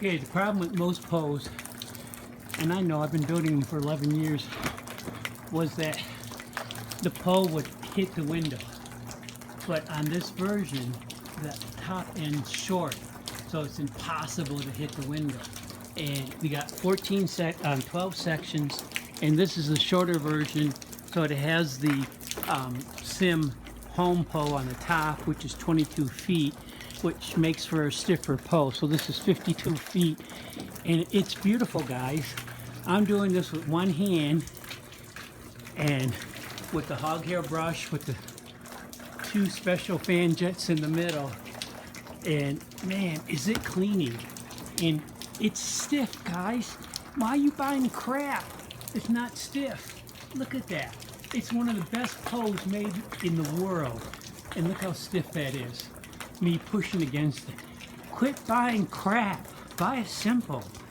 Okay, the problem with most poles, and I know I've been building them for 11 years, was that the pole would hit the window. But on this version, the top end's short, so it's impossible to hit the window. And we got 12 sections, and this is the shorter version, so it has the Sim home pole on the top, which is 22 feet, which makes for a stiffer pole. So this is 52 feet, and it's beautiful, guys. I'm doing this with one hand, and with the hog hair brush, with the two special fan jets in the middle, and man, is it cleaning. And it's stiff, guys. Why are you buying crap? It's not stiff. Look at that. It's one of the best poles made in the world. And look how stiff that is. Me pushing against it. Quit buying crap. Buy a SimPole.